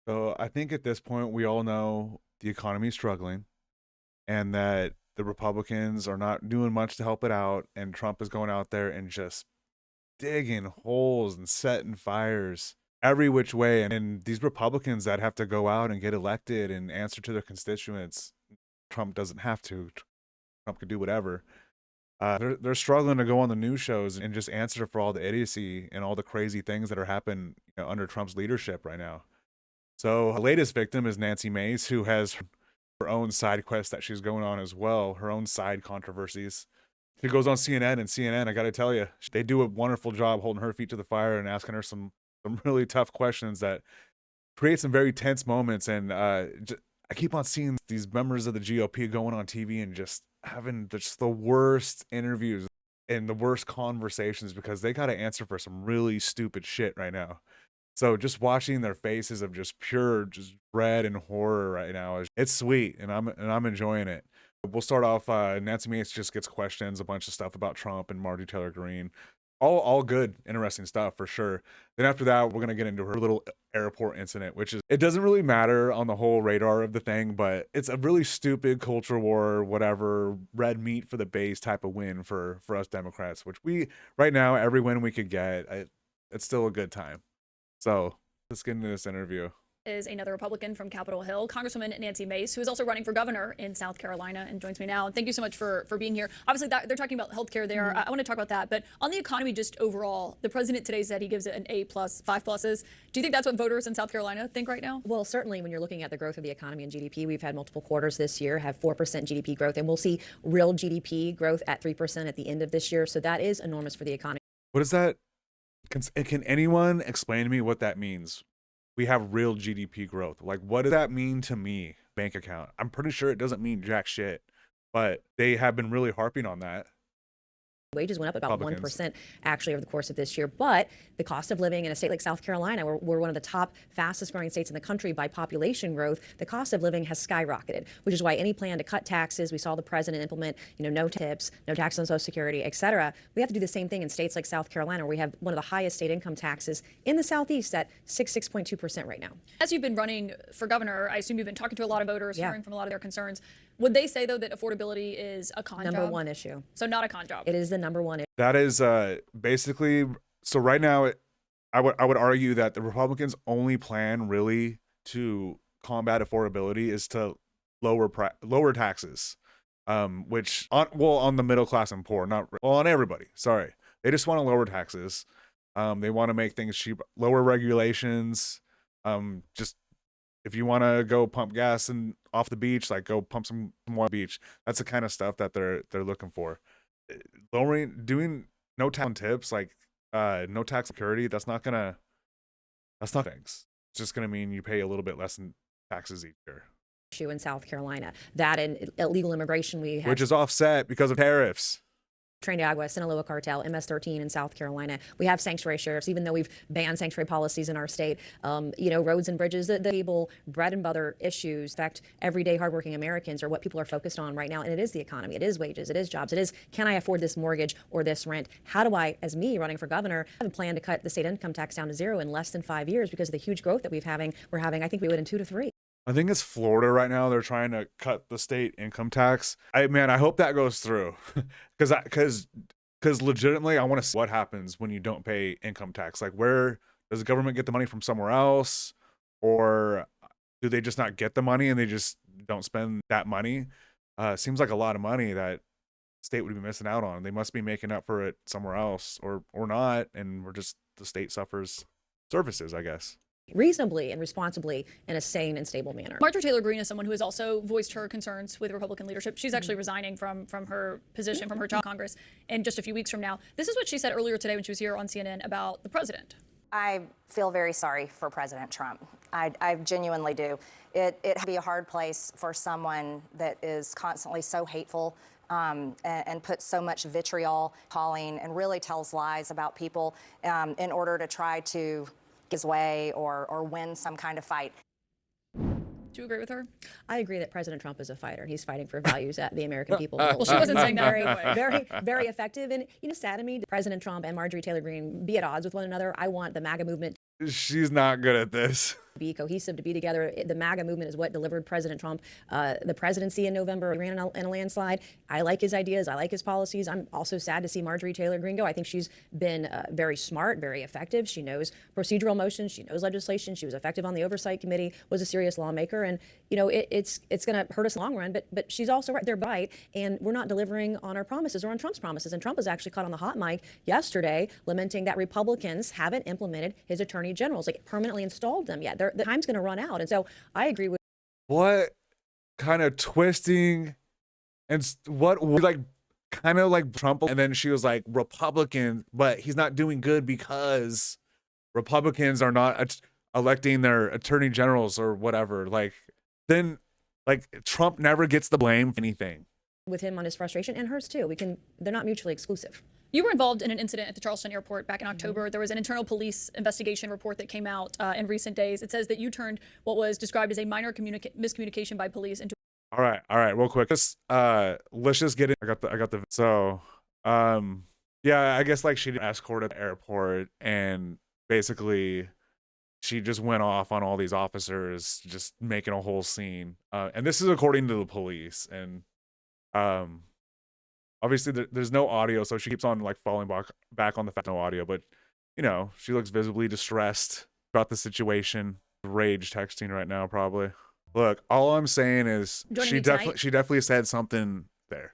So I think at this point we all know the economy is struggling and that the Republicans are not doing much to help it out, and Trump is going out there and just digging holes and setting fires every which way. And these Republicans that have to go out and get elected and answer to their constituents, Trump doesn't have to. Trump could do whatever. They're struggling to go on the news shows and just answer for all the idiocy and all the crazy things that are happening, under Trump's leadership right now. So the latest victim is Nancy Mace, who has her own side quest that she's going on as well, her own side controversies. She goes on CNN, and CNN, I got to tell you, they do a wonderful job holding her feet to the fire and asking her some really tough questions that create some very tense moments. And I keep on seeing these members of the GOP going on TV and just having just the worst interviews and the worst conversations because they got to answer for some really stupid shit right now. So just watching their faces of just pure just dread and horror right now it's sweet, and I'm enjoying it. We'll start off. Nancy Mace just gets questions, a bunch of stuff about Trump and Marjorie Taylor Greene. All good, interesting stuff for sure. Then after that, we're gonna get into her little airport incident, which is it doesn't really matter on the whole radar of the thing, but it's a really stupid culture war, whatever, red meat for the base type of win for us Democrats, which we right now every win we could get, it's still a good time. So let's get into this interview. Is another Republican from Capitol Hill, Congresswoman Nancy Mace, who is also running for governor in South Carolina and joins me now. Thank you so much for being here. Obviously, they're talking about healthcare there. I want to talk about that. But on the economy, just overall, the president today said he gives it an A+, 5 pluses. Do you think that's what voters in South Carolina think right now? Well, certainly when you're looking at the growth of the economy and GDP, we've had multiple quarters this year have 4% GDP growth, and we'll see real GDP growth at 3% at the end of this year. So that is enormous for the economy. What is that? Can anyone explain to me what that means? We have real GDP growth. Like, what does that mean to me? Bank account. I'm pretty sure it doesn't mean jack shit, but they have been really harping on that. Wages went up about 1% actually over the course of this year, but the cost of living in a state like South Carolina, we're one of the top fastest growing states in the country by population growth, the cost of living has skyrocketed, which is why any plan to cut taxes, we saw the president implement, no tips, no taxes on Social Security, et cetera. We have to do the same thing in states like South Carolina, where we have one of the highest state income taxes in the Southeast at 6.2% right now. As you've been running for governor, I assume you've been talking to a lot of voters, hearing from a lot of their concerns. Would they say, though, that affordability is a con job? Number one issue. So not a con job. It is the number one issue. That is basically, so right now, I would argue that the Republicans' only plan really to combat affordability is to lower taxes, which on the middle class and poor, not on everybody. Sorry, they just want to lower taxes. They want to make things cheap, lower regulations. Just if you want to go pump gas and off the beach, like go pump some more beach. That's the kind of stuff that they're looking for. Doing no tax on tips, like no tax security. That's not things. It's just gonna mean you pay a little bit less in taxes each year. Issue in South Carolina, that and illegal immigration, we have, which is offset because of tariffs. Tren de Agua, Sinaloa cartel, MS-13 in South Carolina. We have sanctuary sheriffs, even though we've banned sanctuary policies in our state. Roads and bridges, the cable, bread and butter issues affect everyday hardworking Americans are what people are focused on right now. And it is the economy, it is wages, it is jobs, it is, can I afford this mortgage or this rent? How do I, as me running for governor, have a plan to cut the state income tax down to zero in less than 5 years because of the huge growth that we're having? I think we would in 2 to 3. I think it's Florida right now. They're trying to cut the state income tax. I hope that goes through, because legitimately, I want to see what happens when you don't pay income tax. Like, where does the government get the money from somewhere else, or do they just not get the money and they just don't spend that money? Seems like a lot of money that state would be missing out on. They must be making up for it somewhere else, or not, and the state suffers services, I guess. Reasonably and responsibly in a sane and stable manner. Marjorie Taylor Greene is someone who has also voiced her concerns with Republican leadership. She's actually resigning from her position, from her job in Congress in just a few weeks from now. This is what she said earlier today when she was here on CNN about the president. I feel very sorry for President Trump. I genuinely do. It'd be a hard place for someone that is constantly so hateful and puts so much vitriol, calling, and really tells lies about people in order to try to his way or win some kind of fight. Do you agree with her? I agree that President Trump is a fighter. He's fighting for values that the American people well, she wasn't saying that. Very effective. And sad to me, President Trump and Marjorie Taylor Greene be at odds with one another. I want the MAGA movement. She's not good at this. be cohesive, to be together. The MAGA movement is what delivered President Trump the presidency in November. He ran in a landslide. I like his ideas. I like his policies. I'm also sad to see Marjorie Taylor Greene go. I think she's been very smart, very effective. She knows procedural motions. She knows legislation. She was effective on the oversight committee, was a serious lawmaker. And, you know, it's going to hurt us in the long run. But she's also right. They're right. And we're not delivering on our promises or on Trump's promises. And Trump was actually caught on the hot mic yesterday lamenting that Republicans haven't implemented his attorney generals, like permanently installed them yet. The time's going to run out. And so I agree with What kind of twisting and what like kind of like Trump. And then she was like Republican, but he's not doing good because Republicans are not electing their attorney generals or whatever. Like then like Trump never gets the blame for anything. with him on his frustration and hers too. They're not mutually exclusive. You were involved in an incident at the Charleston airport back in October. There was an internal police investigation report that came out in recent days. It says that you turned what was described as a minor miscommunication by police into. All right, real quick. Let's just get it. I got the. So, yeah, I guess like she did escort at the airport, and basically, she just went off on all these officers, just making a whole scene. And this is according to the police, and obviously there's no audio, so she keeps on like falling back on the fact no audio. But you know, she looks visibly distressed about the situation. Rage texting right now, probably. Look, all I'm saying is she definitely said something there,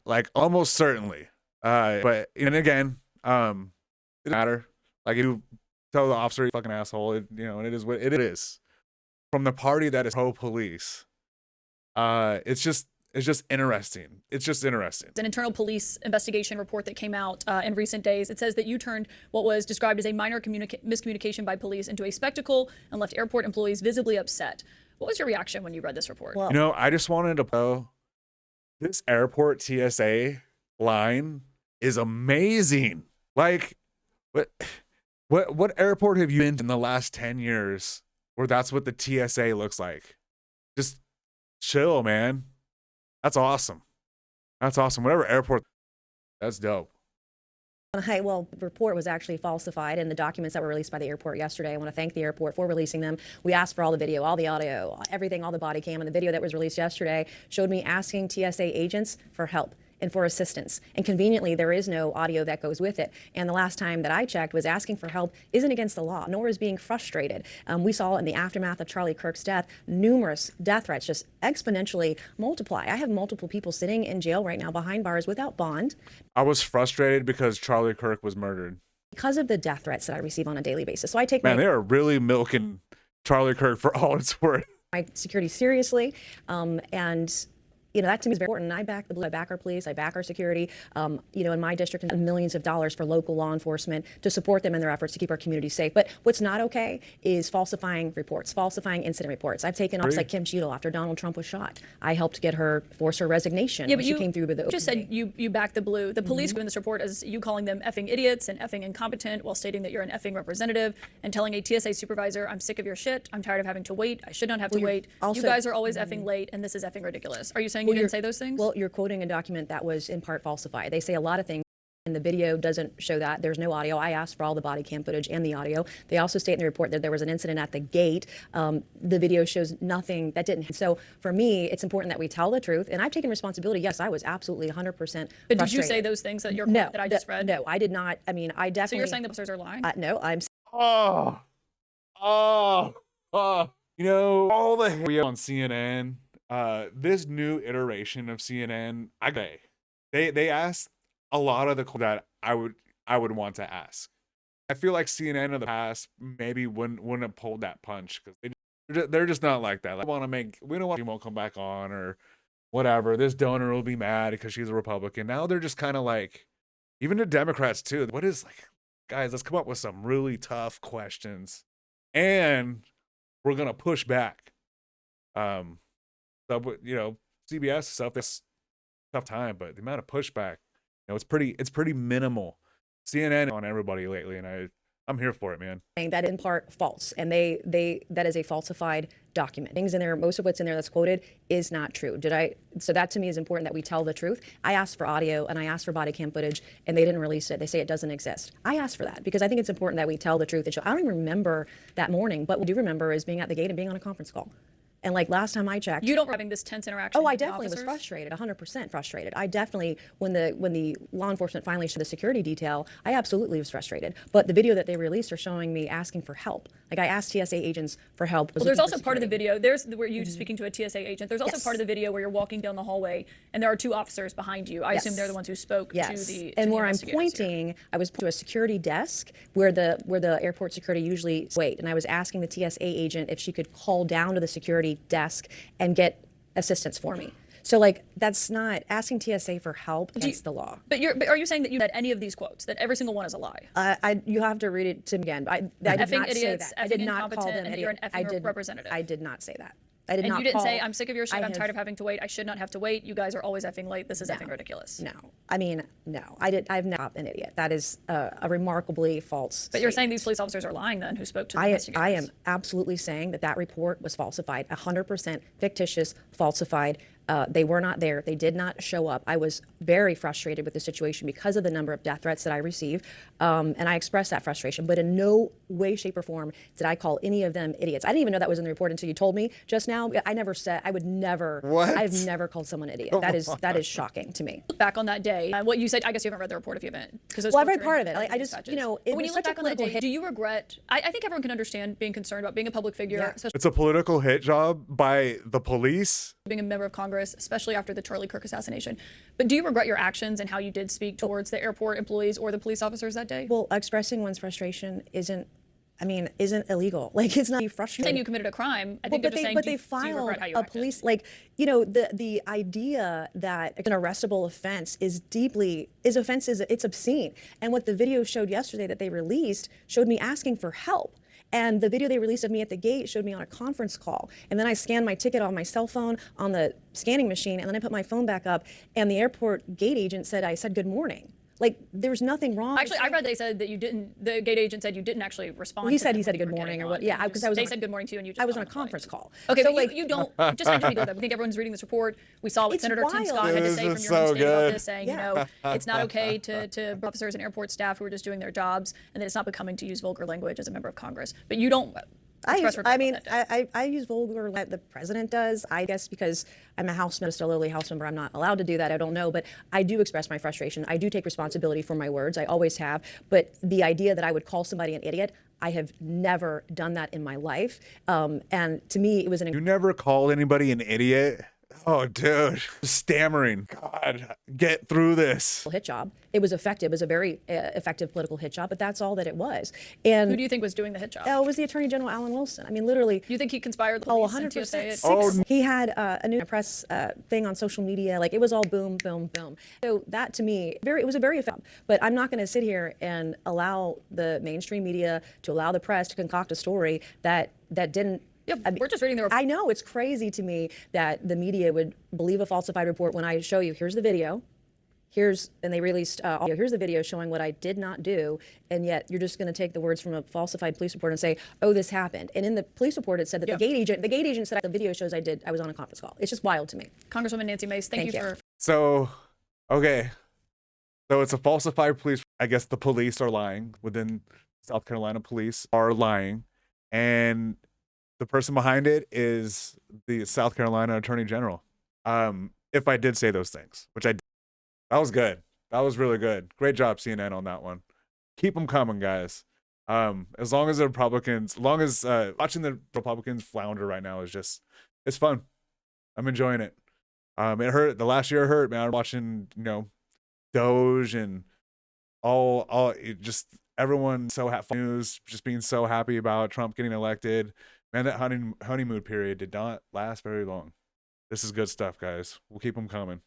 like almost certainly. But and again, it doesn't matter. Like you tell the officer, you fucking asshole. And it is what it is. From the party that is pro-police, it's just interesting. It's just interesting. An internal police investigation report that came out in recent days. It says that you turned what was described as a minor miscommunication by police into a spectacle and left airport employees visibly upset. What was your reaction when you read this report? Well, I just wanted to know, this airport TSA line is amazing. Like, what airport have you been to in the last 10 years where that's what the TSA looks like? Just chill, man. That's awesome. That's awesome. Whatever airport, that's dope. Well, the report was actually falsified, and the documents that were released by the airport yesterday, I want to thank the airport for releasing them. We asked for all the video, all the audio, everything, all the body cam, and the video that was released yesterday showed me asking TSA agents for help and for assistance. And conveniently, there is no audio that goes with it. And the last time that I checked was asking for help isn't against the law, nor is being frustrated. We saw in the aftermath of Charlie Kirk's death, numerous death threats just exponentially multiply. I have multiple people sitting in jail right now behind bars without bond. I was frustrated because Charlie Kirk was murdered. Because of the death threats that I receive on a daily basis. So I take they are really milking Charlie Kirk for all it's worth. My security seriously, and that to me is very important. I back the blue, I back our police, I back our security. In my district, and millions of dollars for local law enforcement to support them in their efforts to keep our communities safe. But what's not okay is falsifying reports, falsifying incident reports. I've taken office like Kim Cheadle after Donald Trump was shot. I helped get her, force her resignation. Yeah, but she came through with the. You just said you back the blue. The police in this report as you calling them effing idiots and effing incompetent, while stating that you're an effing representative, and telling a TSA supervisor, "I'm sick of your shit. I'm tired of having to wait. I should not have to wait. You guys are always effing late, and this is effing ridiculous." Are you saying you didn't say those things? Well, you're quoting a document that was in part falsified. They say a lot of things, and the video doesn't show that. There's no audio. I asked for all the body cam footage and the audio. They also state in the report that there was an incident at the gate. The video shows nothing that didn't. So for me, it's important that we tell the truth. And I've taken responsibility. Yes, I was absolutely 100% frustrated. But did you say those things that that I just read? No, I did not. I mean, I definitely. So you're saying the officers are lying? No, I'm. All the hate on CNN. This new iteration of CNN, they asked a lot of the questions that I would want to ask. I feel like CNN in the past maybe wouldn't have pulled that punch because they're just not like that. Like, we don't want she won't come back on or whatever. This donor will be mad because she's a Republican. Now they're just kind of like, even the Democrats too. What is like, guys? Let's come up with some really tough questions, and we're gonna push back. So, CBS stuff, that's tough time, but the amount of pushback, it's pretty minimal. CNN on everybody lately, and I'm here for it, man. that in part false, and that is a falsified document. Things in there, most of what's in there that's quoted is not true. So that to me is important, that we tell the truth. I asked for audio and I asked for body cam footage, and they didn't release it. They say it doesn't exist. I asked for that because I think it's important that we tell the truth. I don't even remember that morning, but what I do remember is being at the gate and being on a conference call. And like last time I checked, You don't having this tense interaction. oh, I with the definitely was officers? frustrated, 100% frustrated. I definitely, when the law enforcement finally showed the security detail, I absolutely was frustrated. But the video that they released are showing me asking for help. Like I asked TSA agents for help. Well, there's also part of the video. There's where you speaking to a TSA agent. There's also Yes. part of the video where you're walking down the hallway and there are two officers behind you. I assume Yes. they're the ones who spoke Yes. to the. And to where the I'm investigators here. pointing, I was to a security desk where the airport security usually wait, and I was asking the TSA agent if she could call down to the security desk and get assistance for me. So like that's not asking TSA for help against the law. But are you saying that any of these quotes, that every single one is a lie? You have to read it to me again. I did Effing not say idiots, that. I effing did not call incompetent, them and you're an idiots. effing representative. I did not say that. I did And not you didn't call. say, I'm sick of your shit, I'm tired have- of having to wait, I should not have to wait, you guys are always effing late, this is effing ridiculous. No, I mean, no. I've not an idiot. That is a remarkably false. But you're saying statement. these police officers are lying then, who spoke to the I investigators? am absolutely saying that report was falsified, 100% fictitious, falsified. They were not there. They did not show up. I was very frustrated with the situation because of the number of death threats that I received, and I expressed that frustration. But in no way, shape, or form did I call any of them idiots. I didn't even know that was in the report until you told me just now. I never said. I would never. What? I've never called someone an idiot. That is shocking to me. Back on that day, what you said, I guess you haven't read the report if you haven't. Well, I've read part of it. Like, I just, dispatches. you know, But it when was you look such a back on that political day, do you regret? I think everyone can understand being concerned about being a public figure, Yeah. especially It's a political hit job by the police. being a member of Congress, especially after the Charlie Kirk assassination. But do you regret your actions and how you did speak towards the airport employees or the police officers that day? Well, expressing one's frustration isn't illegal. Like it's not frustrating. Saying you committed a crime, I think But they're just saying, they do you filed regret how you a acted? police, like, you know, the idea that an arrestable offense is it's obscene. And what the video showed yesterday that they released showed me asking for help. And the video they released of me at the gate showed me on a conference call. And then I scanned my ticket on my cell phone on the scanning machine, and then I put my phone back up, and the airport gate agent said I said good morning. Like there's nothing wrong. Actually, I read they said that you didn't. The gate agent said you didn't actually respond. Well, he to said them he said when you good were morning getting or what? on. Yeah, You because just- I was They on said good morning to you, and you just. I was got on a the flight. conference call. Okay, So, but like, you don't. Just I need to go there. I think everyone's reading this report. We saw what It's Senator Tim wild. Scott had to say from This your is own so state about good. this, saying, Yeah. you know, it's not okay to officers and airport staff who are just doing their jobs, and that it's not becoming to use vulgar language as a member of Congress. But you don't. I use vulgar like the president does, I guess, because I'm a House member, still a lowly House member. I'm not allowed to do that. I don't know. But I do express my frustration. I do take responsibility for my words. I always have. But the idea that I would call somebody an idiot, I have never done that in my life. And to me, it was You never called anybody an idiot? Oh, dude. Stammering. God, get through this. hit job. It was effective. It was a very effective political hit job, but that's all that it was. And Who do you think was doing the hit job? it was the Attorney General Alan Wilson. I mean, literally. You think he conspired the Oh, police and TSA? 100%. He had a new press thing on social media. Like it was all boom, boom, boom. So that to me, it was a very effective. But I'm not going to sit here and allow the mainstream media to allow the press to concoct a story that didn't. Yeah, we're just reading the report. I know it's crazy to me that the media would believe a falsified report when I show you. Here's the video. And they released, here's the video showing what I did not do, and yet you're just going to take the words from a falsified police report and say, oh, this happened. And in the police report, it said that the gate agent said the video shows I was on a conference call. It's just wild to me. Congresswoman Nancy Mace, thank you for. So, okay. So it's a falsified police. I guess the police are lying. Within South Carolina police are lying. And the person behind it is the South Carolina Attorney General. If I did say those things, which I did. That was good. That was really good. Great job, CNN, on that one. Keep them coming, guys. As long as the Republicans, watching the Republicans flounder right now it's fun. I'm enjoying it. It hurt. The last year it hurt, man. Watching, Doge and just everyone so happy news, just being so happy about Trump getting elected. Man, that honeymoon period did not last very long. This is good stuff, guys. We'll keep them coming.